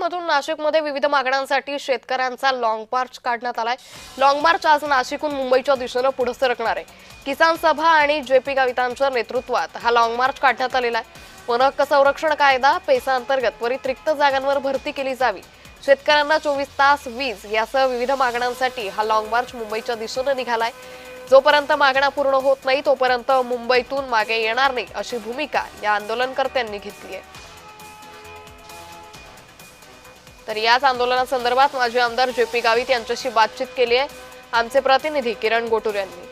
मधून नाशिकमध्ये विविध मागण्यांसाठी शेतकऱ्यांचा लॉंग मार्च काढण्यात आलाय। लॉंग मार्च आज नाशिकहून मुंबईच्या दिशेने पुढे सरकणार आहे। किसान सभा आणि जेपी गावितांच्या नेतृत्वात हा लॉंग मार्च काढण्यात आलेला आहे। वन हक्क संरक्षण कायदा पेसा अंतर्गत त्वरित रिक्त जागांवर भरती केली जावी, शेतकऱ्यांना 24 तास वीज यासह विविध मागण्यांसाठी हा लॉंग मार्च मुंबईच्या दिशेने निघालाय। जोपर्यंत मागण्या पूर्ण होत नाही तोपर्यंत मुंबईतून मागे येणार नाही अशी भूमिका या आंदोलनकर्त्यांनी घेतली आहे। तर याच आंदोलनासंदर्भात माजी आमदार जेपी गावित यांच्याशी बातचीत केली आहे आमचे प्रतिनिधी किरण गोटूर यांनी।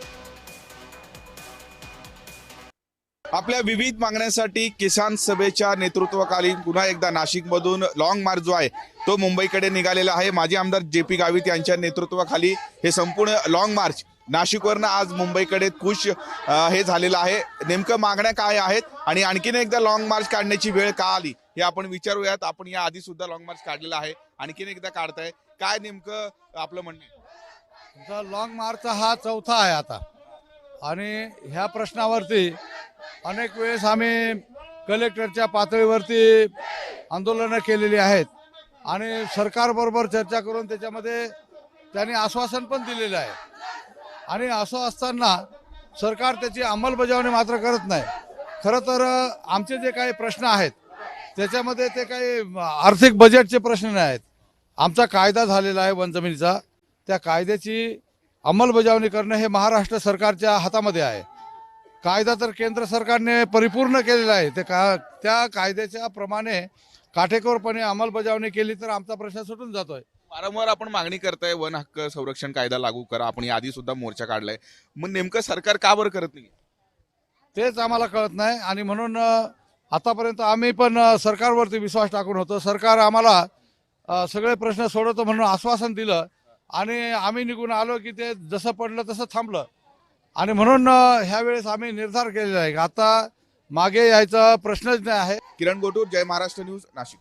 आपल्या विविध मागण्यांसाठी किसान सभेच्या नेतृत्वाखाली पुन्हा एकदा नाशिकमधून लॉंग मार्च जो आहे तो मुंबईकडे निघालेला आहे। माजी आमदार जेपी गावित यांच्या नेतृत्वाखाली हे संपूर्ण लॉंग मार्च नाशिकवरनं आज मुंबईकडे खुश हे झालेलं आहे। नेमकं मागण्या काय आहेत आणि आणखीन एकदा लॉंग मार्च काढण्याची वेळ का आली हे आपण विचारूयात। आपण या आधी सुद्धा लॉंग मार्च काढलेला आहे, आणखीन एकदा काढताय, काय नेमकं आपलं म्हणणं आहे? लॉंग मार्च हा चौथा आहे आता, आणि ह्या प्रश्नावरती अनेक वेळेस आम्ही कलेक्टरच्या पातळीवरती आंदोलनं केलेली आहेत आणि सरकारबरोबर चर्चा करून त्याच्यामध्ये त्यांनी आश्वासन पण दिलेलं आहे। आणि असं असताना सरकार त्याची अंमलबजावणी मात्र करत नाही। खरं तर आमचे जे काही प्रश्न आहेत त्याच्यामध्ये ते काही आर्थिक बजेटचे प्रश्न नाही आहेत। आमचा कायदा झालेला आहे वन जमिनीचा, त्या कायद्याची अंमलबजावणी करणं हे महाराष्ट्र सरकारच्या हातामध्ये आहे। कायदा तर केंद्र सरकारने परिपूर्ण केलेला आहे, त्या कायद्याच्या प्रमाणे काटेकोरपणे अंमलबजावणी केली तर आमचा प्रश्न सुटून जातोय। वारंवार आपण मागणी करताय वन हक्क संरक्षण कायदा लागू करा, आपण याआधी सुद्धा मोर्चा काढलाय, मग नेमकं सरकार का बरं करत नाही तेच आम्हाला कळत नाही। आणि म्हणून आतापर्यंत आम्ही पण सरकारवरती विश्वास टाकून होतो। सरकार आम्हाला सगळे प्रश्न सोडवतो म्हणून आश्वासन दिलं आणि आम्ही निघून आलो की ते जसं पडलं तसं थांबलं। आणि म्हणून ह्या वेळेस आम्ही निर्धार केलेला आहे की आता मागे यायचा प्रश्नच नाही आहे। किरण गोटूर, जय महाराष्ट्र न्यूज, नाशिक।